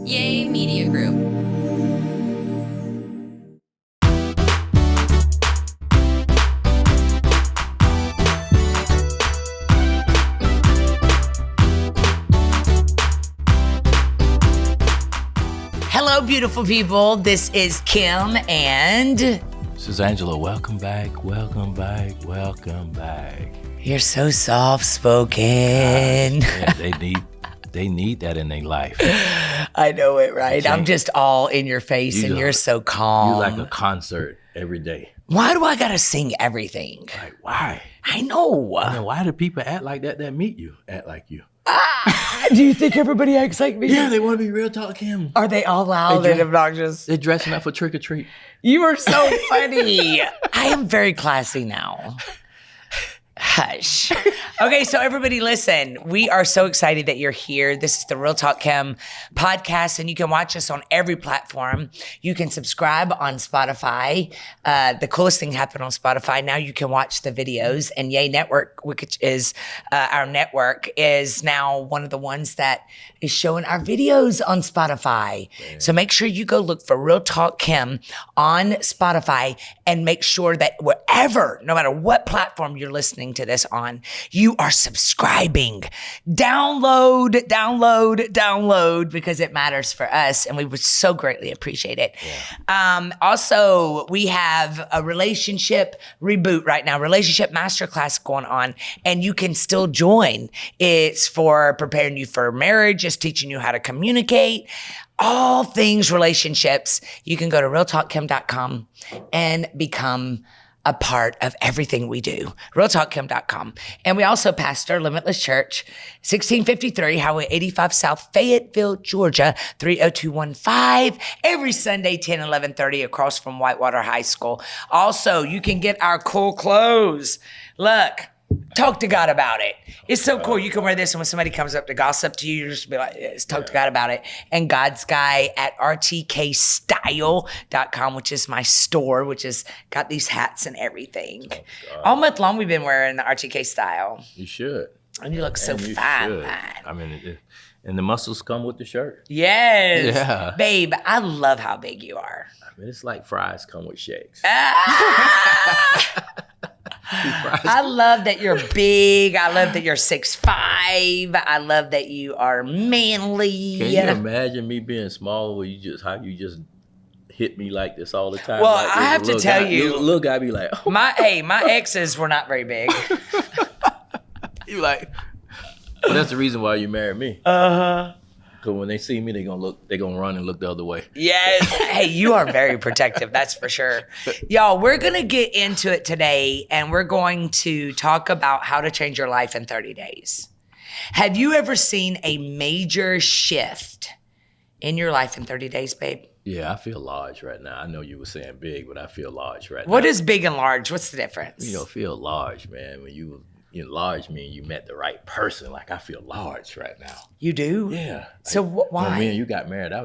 Yay Media Group. Hello, beautiful people. This is Kim and... This is Angelo. Welcome back, welcome back, welcome back. You're so soft-spoken. Yeah, they need that in their life. I know it, right? I'm just all in your face and you're so calm. You're like a concert every day. Why do I gotta sing everything? Like, why? I know. I mean, why do people act like that meet you, act like you? Do you think everybody acts like me? Yeah, they want to be real talk Kim. Are they all loud and obnoxious? They're dressing up for trick or treat. You are so funny. I am very classy now. Hush. Okay, so everybody listen. We are so excited that you're here. This is the Real Talk Kim podcast, and you can watch us on every platform. You can subscribe on Spotify. The coolest thing happened on Spotify. Now you can watch the videos, and Yay Network, which is our network, is now one of the ones that is showing our videos on Spotify. Man. So make sure you go look for Real Talk Kim on Spotify, and make sure that wherever, no matter what platform you're listening to this on, you are subscribing. Download, because it matters for us, and we would so greatly appreciate it. Yeah. Also, we have a relationship reboot right now, relationship masterclass going on, and you can still join. It's for preparing you for marriage, just teaching you how to communicate, all things relationships. You can go to realtalkkim.com and become a part of everything we do. realtalkkim.com. And we also pastor Limitless Church, 1653 Highway 85 South, Fayetteville, Georgia, 30215, every Sunday, 10, 11:30, across from Whitewater High School. Also, you can get our cool clothes. Look, talk to God about it. It's so cool. You can wear this, and when somebody comes up to gossip to you, you just be like, yes, talk to God about it. And God's Guy at rtkstyle.com, which is my store, which has got these hats and everything. All month long, we've been wearing the RTK style. You should. And you look so fine. I mean, and the muscles come with the shirt. Yes. Yeah. Babe, I love how big you are. I mean, it's like fries come with shakes. I love that you're big. I love that you're 6'5". I love that you are manly. Can you imagine me being small where you just hit me like this all the time? Well, like, I have to tell you, little guy be like, oh. my exes were not very big. You like, well, that's the reason why you married me. Because when they see me, they're gonna run and look the other way. Yes. Hey, you are very protective, that's for sure. Y'all, we're gonna get into it today, and we're going to talk about how to change your life in 30 days. Have you ever seen a major shift in your life in 30 days, babe? Yeah, I feel large right now. I know you were saying big, but I feel large right now. What is big and large? What's the difference? You know, feel large, man. When you large mean you met the right person. Like, I feel large right now. You do? Yeah. So why? When me and you got married, I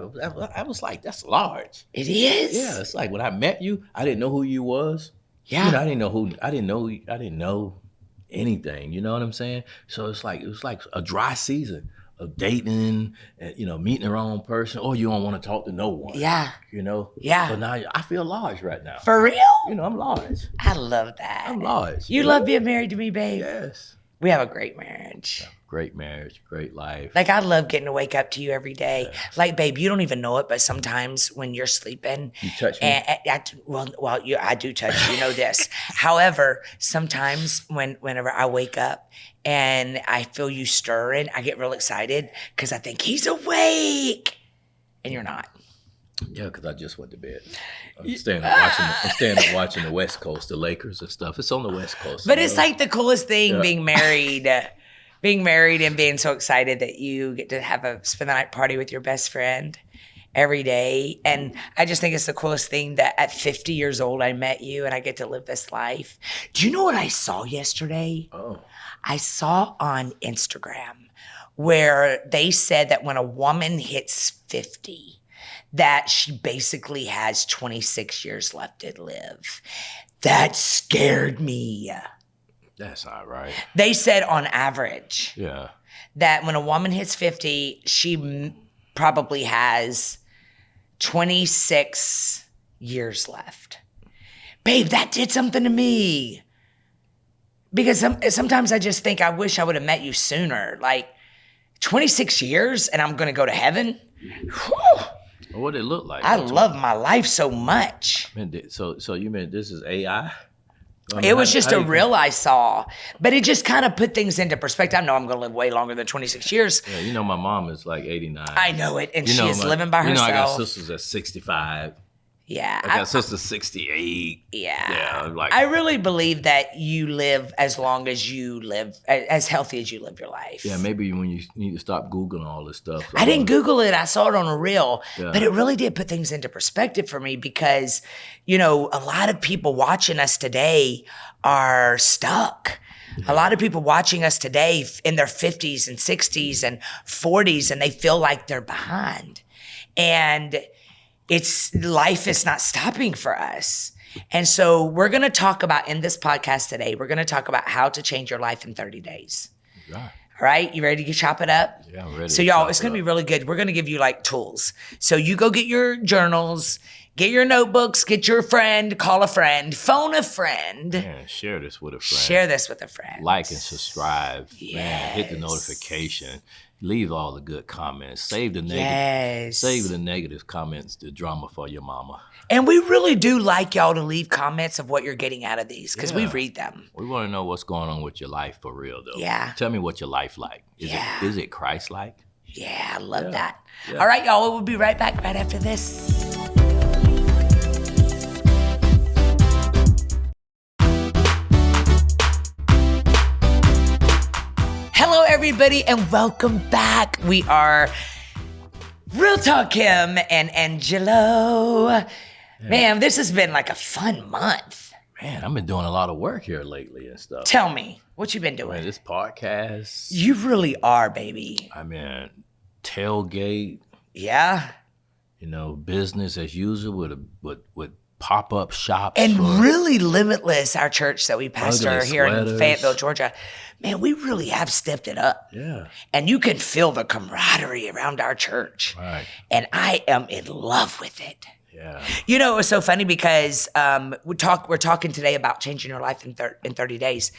was like, that's large. It is? Yeah, it's like when I met you, I didn't know who you was. Yeah. You know, I didn't know anything. You know what I'm saying? So it was like a dry season of dating and, meeting the wrong person, or you don't want to talk to no one. Yeah. Yeah. But now I feel large right now. For real? I'm large. I love that. I'm large. You love being married to me, babe? Yes. We have a great marriage. Great marriage, great life. Like, I love getting to wake up to you every day. Yes. Like, babe, you don't even know it, but sometimes when you're sleeping, you touch me. I do touch you. You know this. However, sometimes whenever I wake up and I feel you stirring, I get real excited because I think he's awake, and you're not. Yeah, because I just went to bed. I'm staying up watching the West Coast, the Lakers and stuff. It's on the West Coast. But it's like the coolest thing, being married. Being married and being so excited that you get to spend the night party with your best friend every day. And I just think it's the coolest thing that at 50 years old, I met you and I get to live this life. Do you know what I saw yesterday? Oh. I saw on Instagram where they said that when a woman hits 50, that she basically has 26 years left to live. That scared me. That's not right. They said on average that when a woman hits 50, she probably has 26 years left. Babe, that did something to me. Because sometimes I just think I wish I would have met you sooner. Like 26 years and I'm going to go to heaven? Whew. What did it look like? I love my life so much. So you mean this is AI? It was just a reel I saw, but it just kind of put things into perspective. I know I'm going to live way longer than 26 years. Yeah, you know, my mom is like 89. I know it, and she is living by herself. You know, I got sisters at 65. Yeah. I got sisters 68. Yeah. Yeah. I really believe that you live as long as you live, as healthy as you live your life. Yeah, maybe when you need to stop Googling all this stuff. I didn't Google it. I saw it on a reel, but it really did put things into perspective for me because, you know, a lot of people watching us today are stuck. A lot of people watching us today in their 50s and 60s and 40s, and they feel like they're behind. And life is not stopping for us. And so we're going to talk about in this podcast today, we're going to talk about how to change your life in 30 days. Yeah. All right. You ready to chop it up? Yeah, I'm ready. So y'all, it's going to be really good. We're going to give you like tools. So you go get your journals, get your notebooks, get your friend, call a friend, phone a friend. Man, share this with a friend. Share this with a friend. Like and subscribe. Yes. Man, hit the notification. Leave all the good comments. Save the negative. Yes. Save the negative comments, the drama for your mama. And we really do like y'all to leave comments of what you're getting out of these because we read them. We want to know what's going on with your life for real, though. Yeah. Tell me what your life like. Is it Christ-like? Yeah, I love that. Yeah. All right, y'all. We'll be right back right after this. Hello, everybody, and welcome back. We are Real Talk Kim and Angelo. Man, this has been like a fun month. Man, I've been doing a lot of work here lately and stuff. Tell me, what you been doing? Man, this podcast. You really are, baby. I mean, tailgate. Yeah. You know, business as usual with pop-up shops. And really Limitless, our church that we pastor here in Fayetteville, Georgia. Man, we really have stepped it up. Yeah. And you can feel the camaraderie around our church. Right. And I am in love with it. Yeah. You know, it was so funny because we're talking today about changing your life in 30 days.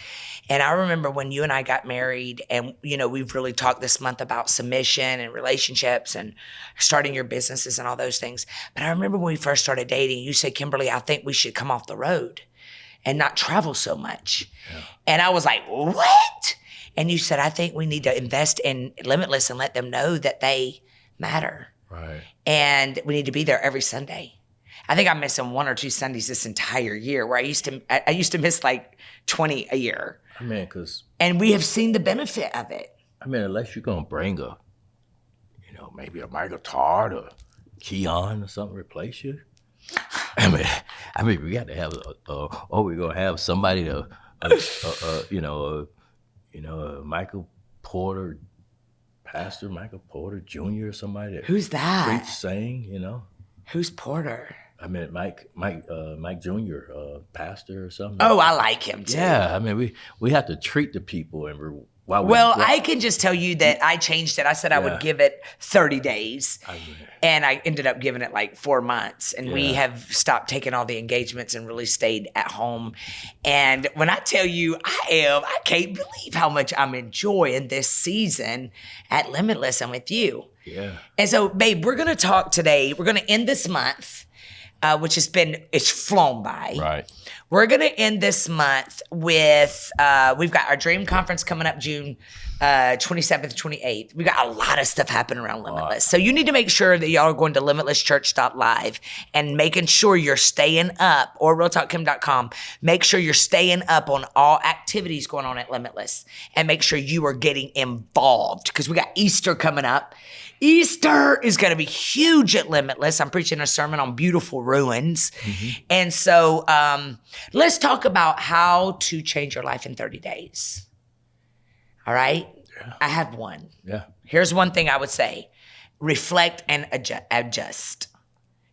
And I remember when you and I got married and, you know, we've really talked this month about submission and relationships and starting your businesses and all those things. But I remember when we first started dating, you said, Kimberly, I think we should come off the road and not travel so much. Yeah. And I was like, what? And you said, I think we need to invest in Limitless and let them know that they matter. Right. And we need to be there every Sunday. I think I'm missing 1 or 2 Sundays this entire year where I used to miss like 20 a year. I mean, and we have seen the benefit of it. I mean, unless you're going to bring maybe a Michael Todd or Keon or something replace you. I mean, we got to have we're going to have somebody Michael Porter, Pastor Michael Porter Jr. or somebody that who's that? Preach, sing, you know. Who's Porter? I mean, Mike Jr., pastor or something. Oh, I like him too. Yeah, I mean, we have to treat the people I can just tell you that I changed it. I said I would give it 30 days, and I ended up giving it like 4 months. And we have stopped taking all the engagements and really stayed at home. And when I tell you I can't believe how much I'm enjoying this season at Limitless and with you. Yeah. And so, babe, we're going to talk today. We're going to end this month, which it's flown by. Right. We're going to end this month with, we've got our Dream Conference coming up June 27th, 28th. We got a lot of stuff happening around Limitless. So you need to make sure that y'all are going to limitlesschurch.live and making sure you're staying up, or realtalkkim.com. Make sure you're staying up on all activities going on at Limitless and make sure you are getting involved because we got Easter coming up. Easter is going to be huge at Limitless. I'm preaching a sermon on beautiful ruins. Mm-hmm. And so let's talk about how to change your life in 30 days. All right? Yeah. I have one. Yeah. Here's one thing I would say. Reflect and adjust.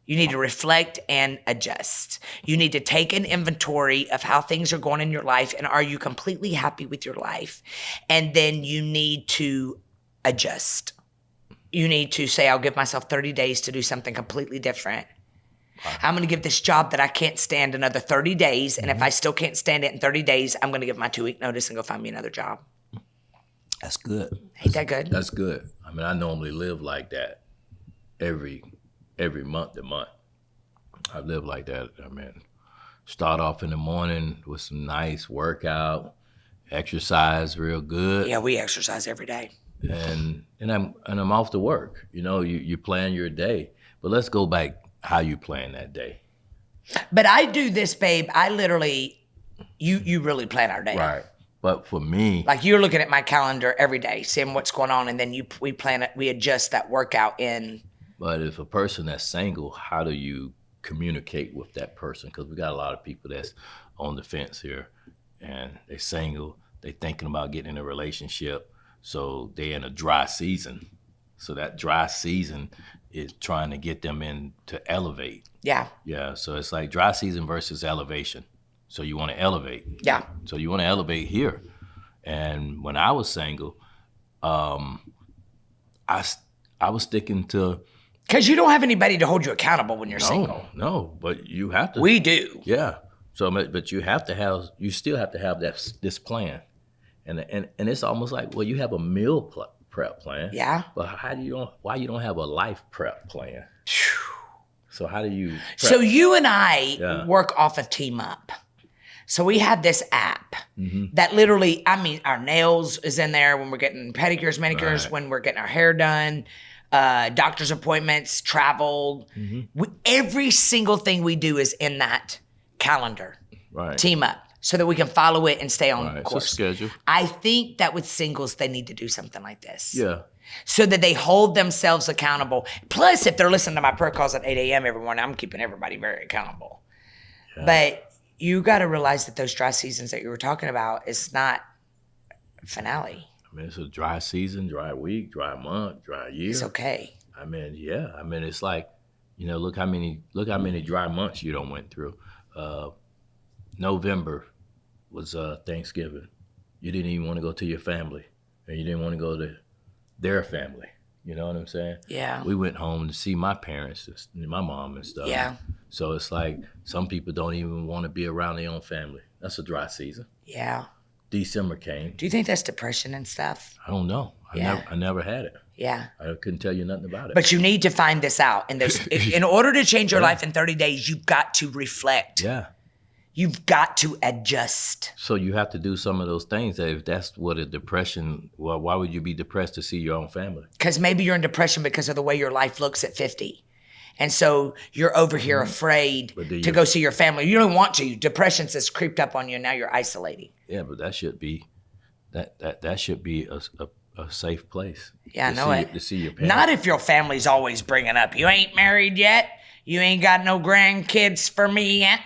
You need to reflect and adjust. You need to take an inventory of how things are going in your life and are you completely happy with your life? And then you need to adjust. you need to say, I'll give myself 30 days to do something completely different. I'm going to give this job that I can't stand another 30 days. And if I still can't stand it in 30 days, I'm going to give my 2-week notice and go find me another job. That's good. Ain't that good? That's good. I mean, I normally live like that every month to month. I live like that. I mean, start off in the morning with some nice workout, exercise real good. Yeah, we exercise every day. And I'm off to work. You know, you plan your day. But let's go back how you plan that day. But I do this, babe. I literally, you really plan our day. Right. But for me, Like you're looking at my calendar every day, seeing what's going on, and then we plan it. We adjust that workout in. but if a person that's single, how do you communicate with that person? Because we got a lot of people that's on the fence here, and they're single. They thinking about getting in a relationship, so they're in a dry season. So that dry season is trying to get them in to elevate. Yeah. Yeah. So it's like dry season versus elevation. So you want to elevate. Yeah. So you want to elevate here. And when I was single, I was sticking to Because you don't have anybody to hold you accountable when you're single. No, but you have to. We do. Yeah. So, but you still have to have this plan, and it's almost like, well, you have a meal prep plan. Yeah. But why you don't have a life prep plan? So how do you? Prep? So you and I work off of Team Up. So we have this app that literally, I mean, our nails is in there when we're getting pedicures, manicures, Right. when we're getting our hair done, doctor's appointments, travel. Every single thing we do is in that calendar. Right. Team Up, so that we can follow it and stay on Right. course. So schedule. I think that with singles, they need to do something like this. Yeah. So that they hold themselves accountable. Plus, if they're listening to my prayer calls at 8 a.m. every morning, I'm keeping everybody very accountable. Yeah. But you got to realize that those dry seasons that you were talking about is not finale. I mean, it's a dry season, dry week, dry month, dry year. It's okay. I mean, yeah. I mean, it's like, look how many dry months you done went through. November was Thanksgiving. You didn't even want to go to your family, and you didn't want to go to their family. You know what I'm saying? Yeah. We went home to see my parents, my mom and stuff. Yeah. So it's like some people don't even want to be around their own family. That's a dry season. Yeah. December came. Do you think that's depression and stuff? I don't know. I never had it. Yeah. I couldn't tell you nothing about it. But you need to find this out. And in order to change your life in 30 days, you've got to reflect. Yeah. You've got to adjust. So you have to do some of those things. That if that's what a depression, well, why would you be depressed to see your own family? Because maybe you're in depression because of the way your life looks at 50. And so you're over here afraid to go see your family. You don't want to. Depression has creeped up on you, and now you're isolating. Yeah, but that should be that should be a safe place. Yeah, I know it. To see your parents. Not if your family's always bringing up, you ain't married yet. You ain't got no grandkids for me yet.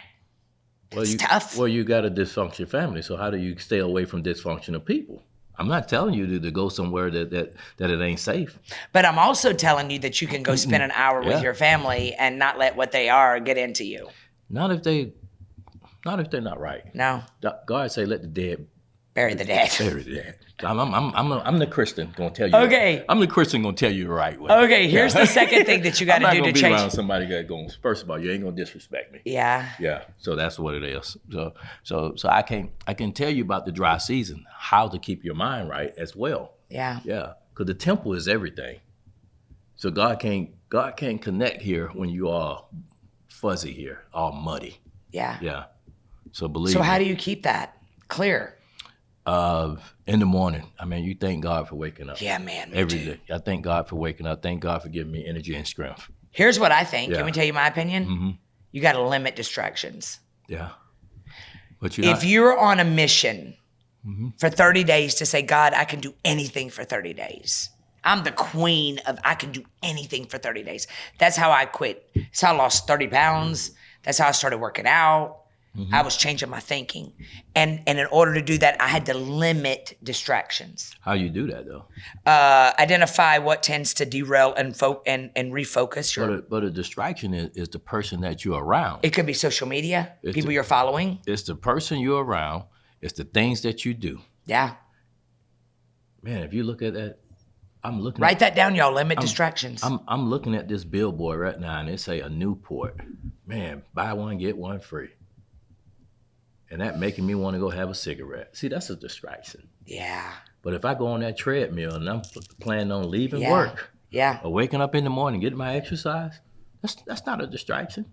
It's tough. Well, you got a dysfunctional family, so how do you stay away from dysfunctional people? I'm not telling you to go somewhere that it ain't safe. But I'm also telling you that you can go spend an hour with your family and not let what they are get into you. Not if they're not right. No. God say, let the dead Bury the dead. bury the dead. I'm the Christian gonna tell you. Okay. I'm the Christian gonna tell you the right way. Okay, here's the second thing that you got to do to I'm not gonna be change. around somebody that going. First of all, you ain't gonna disrespect me. Yeah. Yeah. So that's what it is. So I can tell you about the dry season, how to keep your mind right as well. Yeah. Yeah. Because the temple is everything. So God can't connect here when you are fuzzy here, all muddy. Yeah. Yeah. So believe So me. how do you keep that clear? In the morning, I mean, you thank God for waking up. Yeah, man. Every day. I thank God for waking up. Thank God for giving me energy and strength. Here's what I think. Yeah. Can we tell you my opinion? Mm-hmm. You got to limit distractions. Yeah. But If you're on a mission for 30 days to say, God, I can do anything for 30 days. I'm the queen of I can do anything for 30 days. That's how I quit. That's how I lost 30 pounds. That's how I started working out. I was changing my thinking. And in order to do that, I had to limit distractions. How you do that, though? Identify what tends to derail and refocus. But a distraction is the person that you're around. It could be social media, people you're following. It's the person you're around. It's the things that you do. Yeah. Man, if you look at that, I'm looking. Write that down, y'all. Limit distractions. I'm looking at this billboard right now, and it say a Newport. Man, buy one get one free. And that making me want to go have a cigarette. See, that's a distraction. Yeah. But if I go on that treadmill and I'm planning on leaving Yeah. work, Yeah. or waking up in the morning, getting my exercise, that's not a distraction.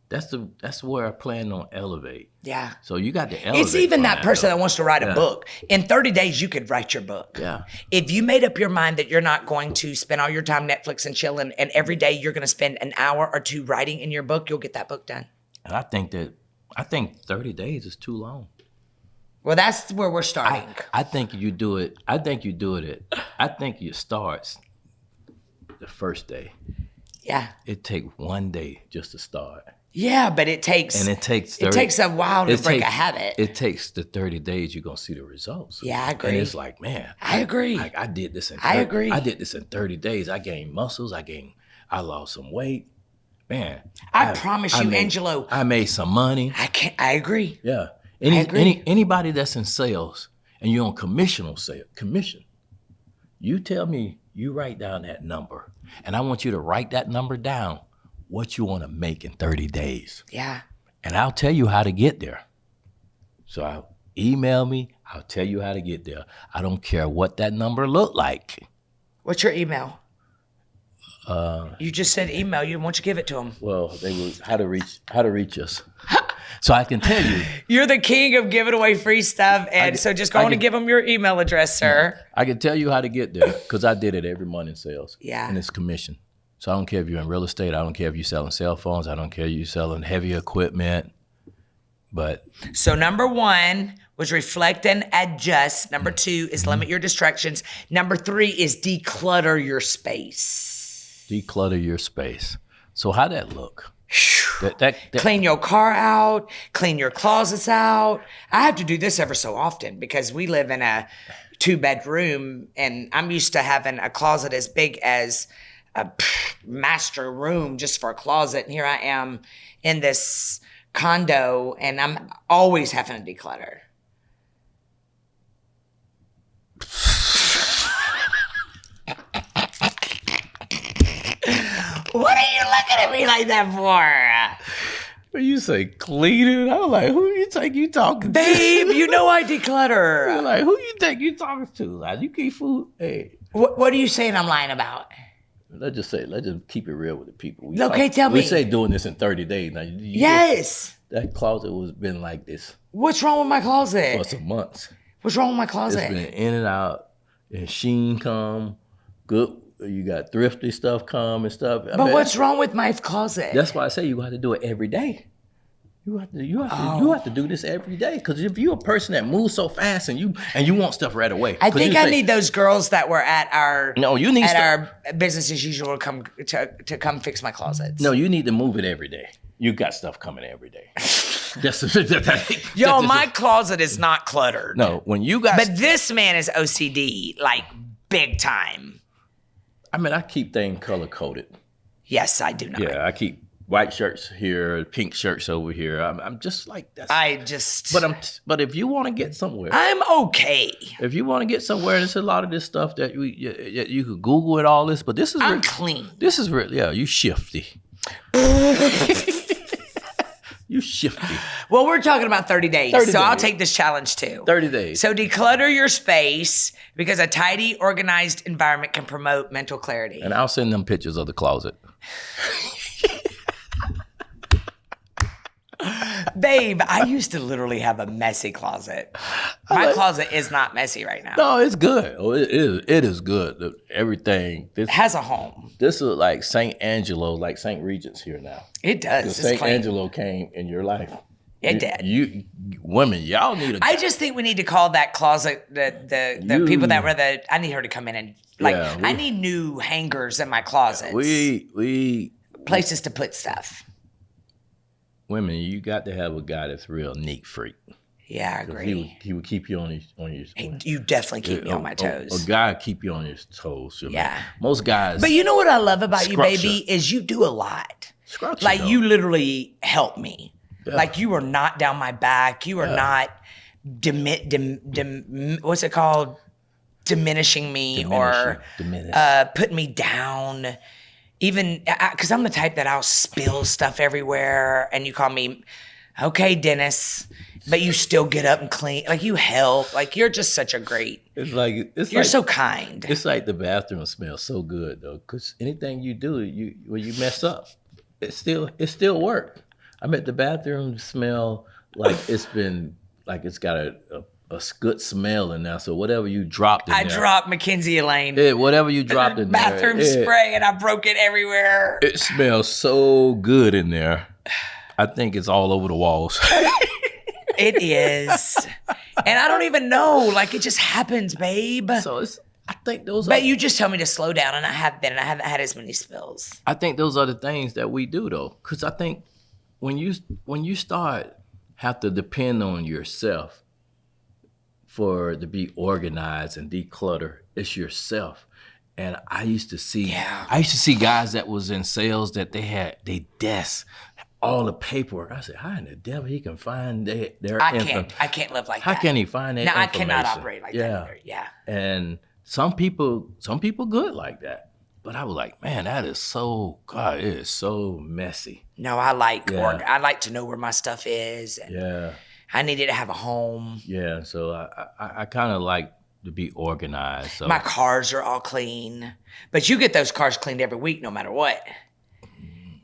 That's where I plan on elevate. Yeah. So you got to elevate. It's even from that person that wants to write a Yeah. book. In 30 days, you could write your book. Yeah. If you made up your mind that you're not going to spend all your time Netflix and chilling, and every day you're going to spend an hour or two writing in your book, you'll get that book done. And I think 30 days is too long. Well, that's where we're starting. I think you do it. I think it starts the first day. Yeah. It takes one day just to start. Yeah, but it takes a while to break a habit. It takes the 30 days you're gonna see the results. Yeah, I agree. And it's like, man, I agree. I did this in 30, I agree. I did this in 30 days. I gained muscles. I lost some weight. Man, I promise you, Angelo. I made some money. I agree. Yeah. I agree. Anybody that's in sales and you're on commission, you tell me, you write down that number, and I want you to write that number down, what you want to make in 30 days. Yeah. And I'll tell you how to get there. So email me, I'll tell you how to get there. I don't care what that number look like. What's your email? You just said email. Why don't you give it to them? Well, they were how to reach us. So I can tell you. You're the king of giving away free stuff, and so just go on and give them your email address, sir. I can tell you how to get there because I did it every month in sales. Yeah. And it's commission. So I don't care if you're in real estate. I don't care if you're selling cell phones. I don't care if you're selling heavy equipment. But so number 1 was reflect and adjust. Number 2 is limit your distractions. Number 3 is declutter your space. Declutter your space. So how'd that look? Clean your car out, clean your closets out. I have to do this ever so often because we live in a 2-bedroom, and I'm used to having a closet as big as a master room just for a closet. And here I am in this condo, and I'm always having to declutter. What are you looking at me like that for? When you say clean it, I'm like, who you think you talking to? Babe, you know I declutter. I'm like, who you think you talking to? Like, you keep food. Hey. What are you saying I'm lying about? Let's just keep it real with the people. Tell me. We say doing this in 30 days. Now, Yes. That closet was been like this What's wrong with my closet? for some months. What's wrong with my closet? It's been in and out, and sheen come, good. You got thrifty stuff come and stuff. But what's wrong with my closet? That's why I say you have to do it every day. You have to do this every day, because if you're a person that moves so fast and you want stuff right away. I think I need those girls that were at our our business as usual come to come fix my closets. No, you need to move it every day. You got stuff coming every day. Yo, my closet is not cluttered. No, when you got. But this man is OCD, like big time. I mean, I keep things color coded. Yes, I do not. Yeah, I keep white shirts here, pink shirts over here. I'm just like that. But if you want to get somewhere, I'm okay. If you want to get somewhere, there's a lot of this stuff that you could Google it, all this. But this is I'm clean. This is really you shifty. You shifty. Well, we're talking about 30 days. I'll take this challenge too. 30 days. So declutter your space, because a tidy, organized environment can promote mental clarity. And I'll send them pictures of the closet. Babe, I used to literally have a messy closet. My closet is not messy right now. No, it's good. Oh, it is. It is good. Everything. It has a home. This is like St. Angelo, like St. Regent's here now. It does. St. Angelo came in your life. It did. You women, y'all need I just think we need to call that closet the people that were I need her to come in and I need new hangers in my closets. We places to put stuff. Women, you got to have a guy that's real neat freak. Yeah, I agree. He would keep you on your you definitely keep me on my toes. A guy keep you on your toes. Yeah. Most guys. But you know what I love about you, baby, is you do a lot. Like you literally help me. Yeah. Like you are not down my back. You are not what's it called? diminishing me Diminish. putting me down. Even because I'm the type that I'll spill stuff everywhere, and you call me, okay, Dennis, but you still get up and clean. Like you help. Like you're just such a great. You're so kind. It's like the bathroom smells so good though, because anything you do, when you mess up, it still work. I mean, the bathroom smell like it's got a good smell in there. So whatever you dropped in there. I dropped Mackenzie Elaine. Whatever you dropped in there. Bathroom spray, and I broke it everywhere. It smells so good in there. I think it's all over the walls. It is. And I don't even know. Like, it just happens, babe. So I think those But you just tell me to slow down, and I have been, and I haven't had as many spills. I think those are the things that we do, though. Because I think when you start have to depend on yourself to be organized and declutter, it's yourself. And I used to see guys that was in sales that they had their desks, all the paperwork. I said, how in the devil he can find their I can't live like that. How can he find that? No, I information? cannot operate like that either. Yeah. And some people good like that. But I was like, man, it is so messy. No, I like to know where my stuff is. And I needed to have a home. Yeah, so I kind of like to be organized. So. My cars are all clean. But you get those cars cleaned every week no matter what.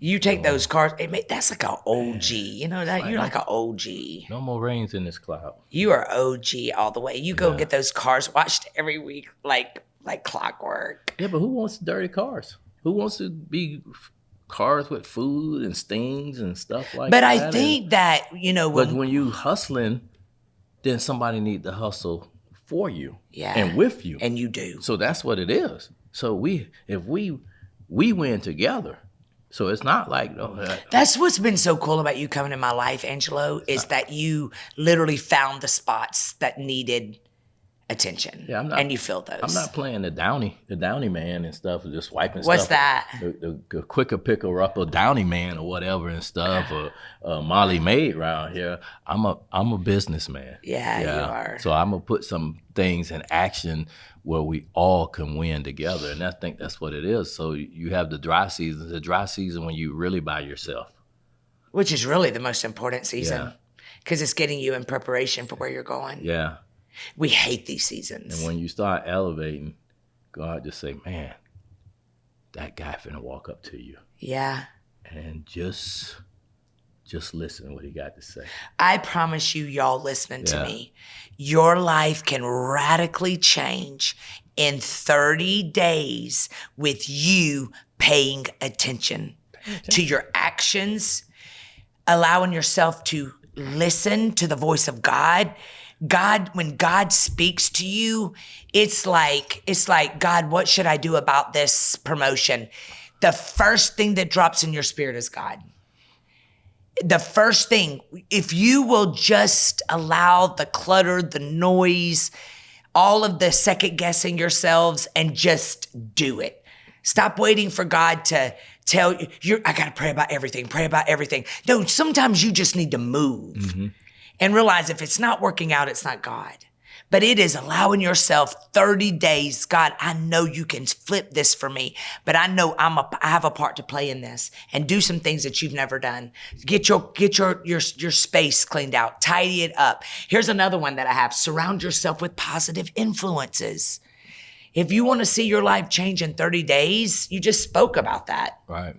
You take those cars, that's like an OG. You know that? You're like an OG. No more rains in this cloud. You are OG all the way. You go get those cars washed every week like clockwork. Yeah, but who wants dirty cars? Who wants to be cars with food and stings and stuff like that? But I think that, but when you hustling, then somebody need to hustle for you and with you. And you do. So that's what it is. So if we win together. So it's not like that's what's been so cool about you coming in my life, Angelo, is that you literally found the spots that needed attention. Yeah, and you filled those. I'm not playing the Downy man and stuff, just wiping What's stuff. What's that? The quicker picker up a Downy man or whatever and stuff, or Molly Maid around here. I'm a businessman. Yeah, you are. So I'm gonna put some things in action where we all can win together, and I think that's what it is. So you have the dry season when you really by yourself, which is really the most important season because it's getting you in preparation for where you're going. Yeah. We hate these seasons. And when you start elevating, God just say, man, that guy finna walk up to you. Yeah. And just listen to what he got to say. I promise you, y'all listening to me, your life can radically change in 30 days with you paying attention to your actions, allowing yourself to listen to the voice of God. God, when God speaks to you, it's like, God, what should I do about this promotion? The first thing that drops in your spirit is God. The first thing, if you will just allow the clutter, the noise, all of the second guessing yourselves and just do it. Stop waiting for God to tell you, I got to pray about everything. No, sometimes you just need to move and realize if it's not working out, it's not God. But it is allowing yourself 30 days. God, I know you can flip this for me, but I know I have a part to play in this, and do some things that you've never done. Get your space cleaned out, tidy it up. Here's another one that I have. Surround yourself with positive influences. If you want to see your life change in 30 days, you just spoke about that. Right.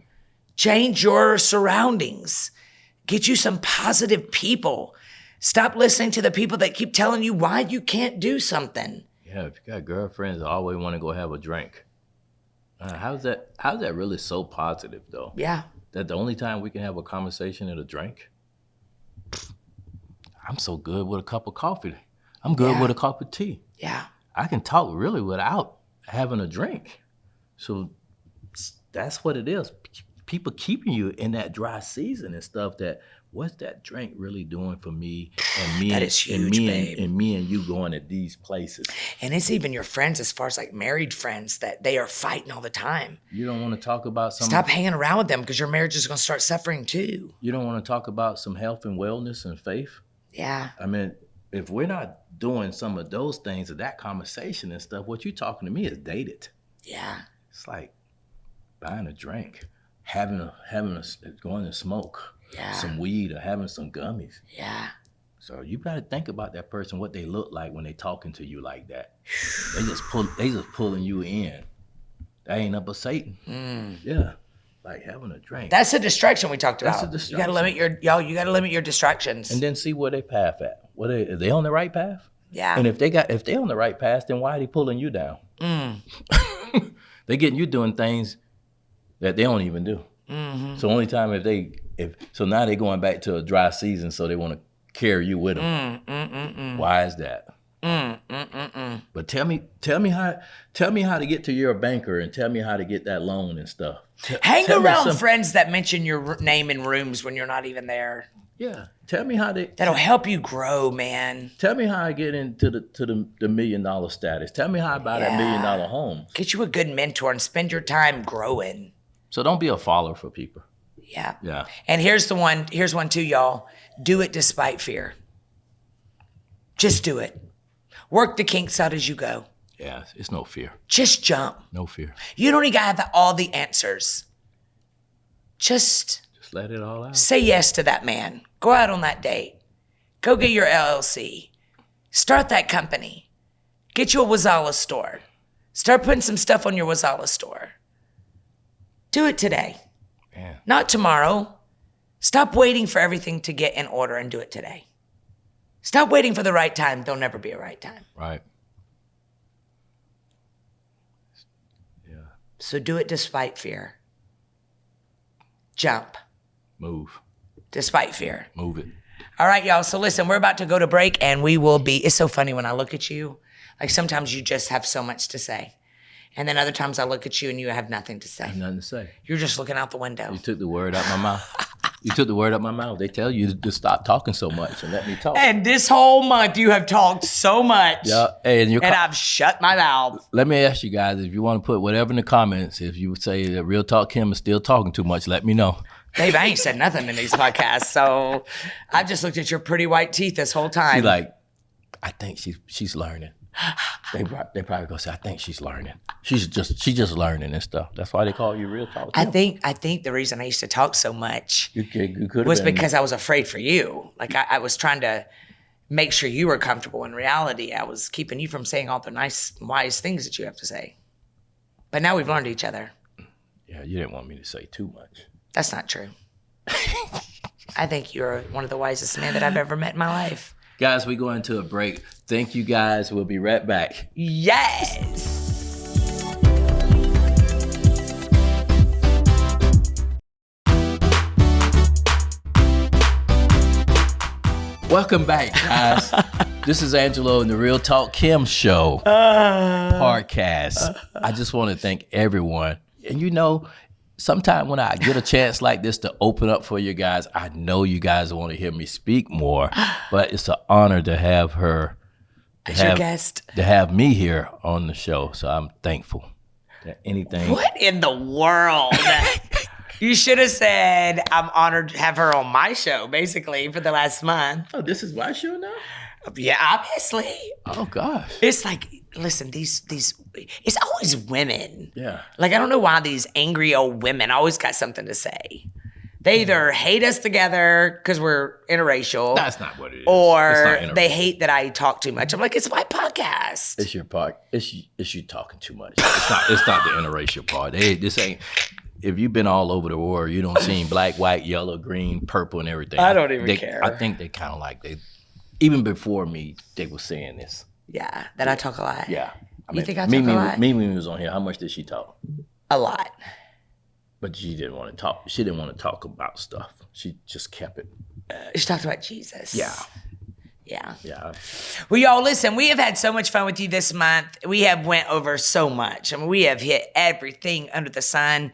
Change your surroundings. Get you some positive people. Stop listening to the people that keep telling you why you can't do something. Yeah, if you got girlfriends that always want to go have a drink. How's that really so positive, though? Yeah. That the only time we can have a conversation at a drink? I'm so good with a cup of coffee. I'm good with a cup of tea. Yeah. I can talk really without having a drink. So that's what it is. People keeping you in that dry season and stuff that, what's that drink really doing for me and me? That is huge, babe. And me and you going to these places. And it's even your friends, as far as like married friends, that they are fighting all the time. You don't want to talk about some. Stop hanging around with them because your marriage is going to start suffering too. You don't want to talk about some health and wellness and faith. Yeah. I mean, if we're not doing some of those things of that conversation and stuff, what you're talking to me is dated. Yeah. It's like buying a drink, going to smoke some weed or having some gummies. Yeah. So you got to think about that person, what they look like when they talking to you like that. They just pulling you in. That ain't up but Satan. Yeah. Like having a drink. That's a distraction we talked about. That's a distraction. You gotta limit your distractions. And then see where they path at. Are they on the right path? Yeah. And if they on the right path, then why are they pulling you down? They getting you doing things that they don't even do. Mm-hmm. So only time so now they going back to a dry season, so they want to carry you with them. Why is that? But tell me how to get to your banker and tell me how to get that loan and stuff. Hang around friends that mention your name in rooms when you're not even there. Yeah, tell me how that'll help you grow, man. Tell me how I get into the $1 million status. Tell me how I buy that $1 million home. Get you a good mentor and spend your time growing. So don't be a follower for people. Yeah. Yeah. And here's one too, y'all. Do it despite fear. Just do it. Work the kinks out as you go. Yeah, it's no fear. Just jump. No fear. You don't even gotta have all the answers. Just let it all out. Say yes to that man. Go out on that date. Go get your LLC. Start that company. Get you a Wazala store. Start putting some stuff on your Wazala store. Do it today. Man. Not tomorrow. Stop waiting for everything to get in order and do it today. Stop waiting for the right time. There'll never be a right time. Right. Yeah. So do it despite fear. Jump. Move. Despite fear. Move it. All right, y'all. So listen, we're about to go to break and we will be, it's so funny when I look at you. Like sometimes you just have so much to say. And then other times I look at you and you have nothing to say. I have nothing to say. You're just looking out the window. You took the word out my mouth. You took the word out my mouth. They tell you to stop talking so much and let me talk. And this whole month you have talked so much. Yeah. And I've shut my mouth. Let me ask you guys, if you want to put whatever in the comments, if you say that Real Talk Kim is still talking too much, let me know. Babe, I ain't said nothing in these podcasts, so I've just looked at your pretty white teeth this whole time. She's like, I think she's learning. They probably gonna say, I think she's learning. She's just learning and stuff. That's why they call you Real Talk Kim. I think the reason I used to talk so much was because I was afraid for you. Like I was trying to make sure you were comfortable. In reality, I was keeping you from saying all the nice, wise things that you have to say. But now we've learned each other. Yeah, you didn't want me to say too much. That's not true. I think you're one of the wisest men that I've ever met in my life. Guys, we go into a break. Thank you guys. We'll be right back. Yes. Welcome back, guys. This is Angelo and the Real Talk Kim Show podcast. I just want to thank everyone. And you know, sometime when I get a chance like this to open up for you guys, I know you guys want to hear me speak more, but it's an honor to have her as your guest, to have me here on the show. So I'm thankful. Anything. What in the world? You should have said, I'm honored to have her on my show, basically, for the last month. Oh, this is my show now? Yeah, obviously. Oh, gosh. It's like, listen, these, it's always women. Yeah. Like, I don't know why these angry old women always got something to say. They either hate us together because we're interracial. That's not what it is. Or they hate that I talk too much. I'm like, it's my podcast. It's your part. It's you talking too much. It's not the interracial part. This ain't. If you've been all over the world, you don't see black, white, yellow, green, purple, and everything. I don't even care. I think they kind of like even before me, they were saying this. Yeah, that I talk a lot. Yeah. You think I talk a lot? Mimi was on here. How much did she talk? A lot. But she didn't want to talk. She didn't want to talk about stuff. She just kept it. She talked about Jesus. Yeah. Yeah. Yeah. Well, y'all, listen, we have had so much fun with you this month. We have went over so much. I mean, we have hit everything under the sun.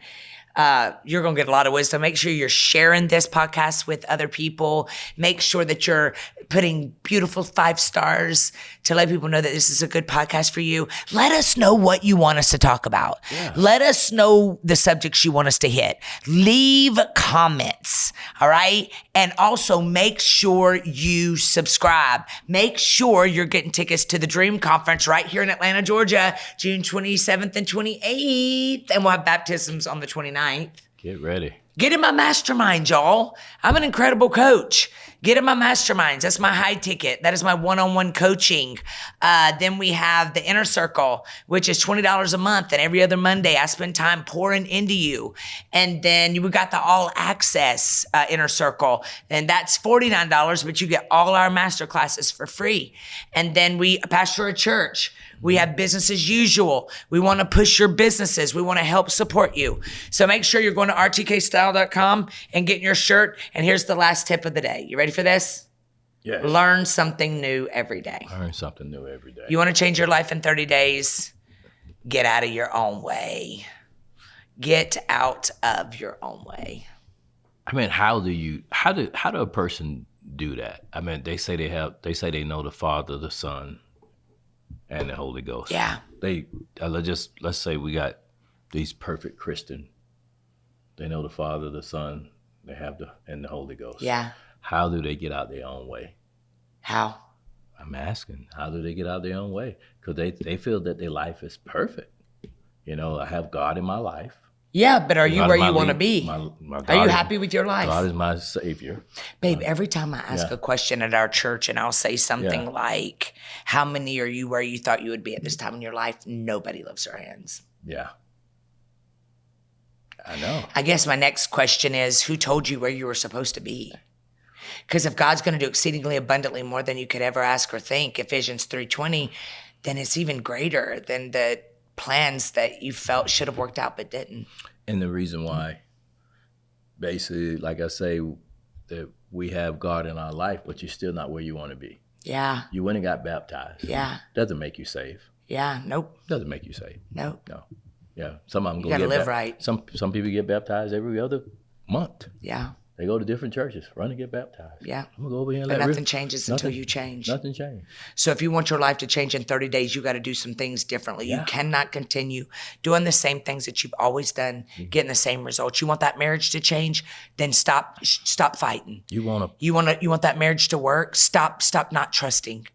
You're going to get a lot of wisdom. Make sure you're sharing this podcast with other people. Make sure that you're putting beautiful 5 stars to let people know that this is a good podcast for you. Let us know what you want us to talk about. Yeah. Let us know the subjects you want us to hit. Leave comments. All right. And also make sure you subscribe. Make sure you're getting tickets to the Dream Conference right here in Atlanta, Georgia, June 27th and 28th. And we'll have baptisms on the 29th. Get ready. Get in my mastermind, y'all. I'm an incredible coach. Get in my masterminds. That's my high ticket. That is my one-on-one coaching. Then we have the Inner Circle, which is $20 a month. And every other Monday, I spend time pouring into you. And then we got the All Access Inner Circle. And that's $49, but you get all our master classes for free. And then we pastor a church. We have business as usual. We want to push your businesses. We want to help support you. So make sure you're going to rtkstyle.com and getting your shirt. And here's the last tip of the day. You ready for this? Yes. Learn something new every day. Learn something new every day. You want to change your life in 30 days? Get out of your own way. Get out of your own way. I mean, how do a person do that? I mean, they say they know the Father, the Son, and the Holy Ghost. Yeah. Let's say we got these perfect Christian. They know the Father, the Son, they have and the Holy Ghost. Yeah. How do they get out their own way? How? I'm asking, how do they get out their own way? Because they feel that their life is perfect. I have God in my life. Yeah, but are you God where is my you want to lead- be? my Are you God happy with your life? God is my Savior. Babe, every time I ask Yeah. a question at our church and I'll say something Yeah. like, how many are you where you thought you would be at this time in your life? Nobody lifts their hands. Yeah. I know. I guess my next question is, who told you where you were supposed to be? Because if God's going to do exceedingly abundantly more than you could ever ask or think, Ephesians 3:20, then it's even greater than the plans that you felt should have worked out but didn't. And the reason why, basically, like I say, that we have God in our life, but you're still not where you want to be. Yeah. You went and got baptized. Yeah. Doesn't make you saved. Yeah. Nope. Doesn't make you saved. Nope. No. Yeah. Some of them You got to live right. Some people get baptized every other month. Yeah. They go to different churches, run and get baptized. Yeah. I'm gonna go over here and But let nothing changes until you change. Nothing changed. So if you want your life to change in 30 days, you got to do some things differently. Yeah. You cannot continue doing the same things that you've always done, getting the same results. You want that marriage to change, then stop fighting. You want that marriage to work? Stop not trusting.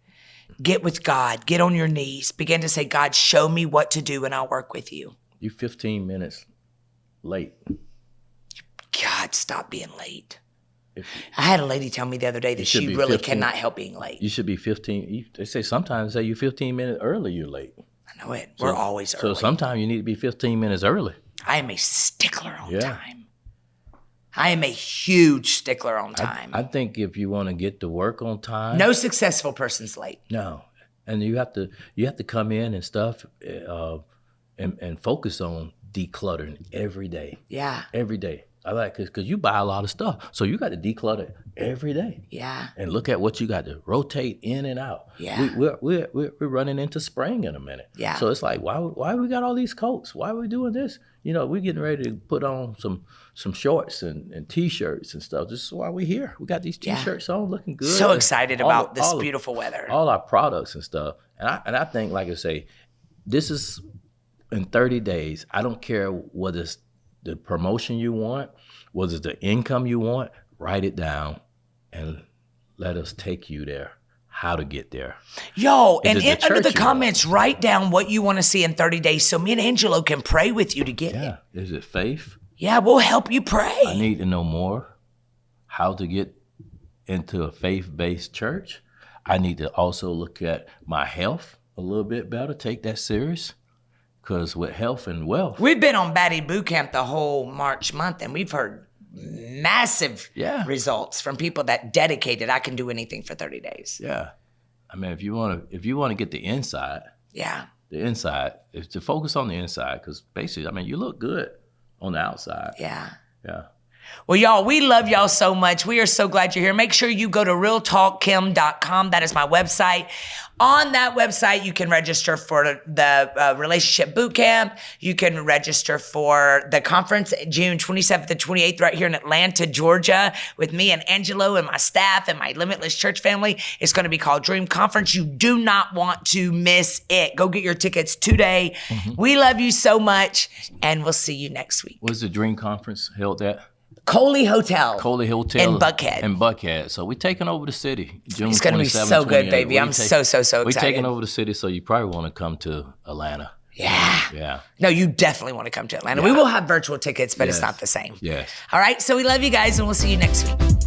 Get with God. Get on your knees. Begin to say, God, show me what to do and I'll work with you. you 15 minutes late. God, stop being late. I had a lady tell me the other day that she really cannot help being late. You should be 15. They say sometimes you're 15 minutes early, you're late. I know it. We're always early. So sometimes you need to be 15 minutes early. I am a stickler on time. I am a huge stickler on time. I think if you want to get to work on time. No successful person's late. No. And you have to come in and stuff and focus on decluttering every day. Yeah. Every day. I like because you buy a lot of stuff, so you got to declutter every day. Yeah. And look at what you got to rotate in and out. Yeah. We're running into spring in a minute. Yeah. So it's like why we got all these coats? Why are we doing this? We're getting ready to put on some shorts and t-shirts and stuff. This is why we're here. We got these t-shirts on, looking good. So excited about this beautiful weather. All our products and stuff. And I think, like I say, this is in 30 days. I don't care what is the promotion you want, whether it's the income you want, write it down and let us take you there, how to get there. Yo, and under the church comments, write down what you want to see in 30 days so me and Angelo can pray with you to get it. Yeah. Is it faith? Yeah, we'll help you pray. I need to know more how to get into a faith-based church. I need to also look at my health a little bit better, take that serious. Because with health and wealth. We've been on Baddie Boot Camp the whole March month, and we've heard massive results from people that dedicated, I can do anything for 30 days. Yeah. I mean, if you want to get the inside. Yeah. The inside is to focus on the inside because basically, I mean, you look good on the outside. Yeah. Yeah. Well, y'all, we love y'all so much. We are so glad you're here. Make sure you go to realtalkkim.com. That is my website. On that website, you can register for the Relationship Boot Camp. You can register for the conference June 27th and 28th right here in Atlanta, Georgia with me and Angelo and my staff and my Limitless Church family. It's going to be called Dream Conference. You do not want to miss it. Go get your tickets today. Mm-hmm. We love you so much, and we'll see you next week. Where's the Dream Conference held at? Coley Hotel. Coley Hotel in Buckhead. In Buckhead. So we're taking over the city. June It's going to be 27, so good, 28. baby. I'm so excited. We're taking over the city, so you probably want to come to Atlanta. Yeah. No, you definitely want to come to Atlanta. We will have virtual tickets, but it's not the same. Yes. All right. So we love you guys, and we'll see you next week.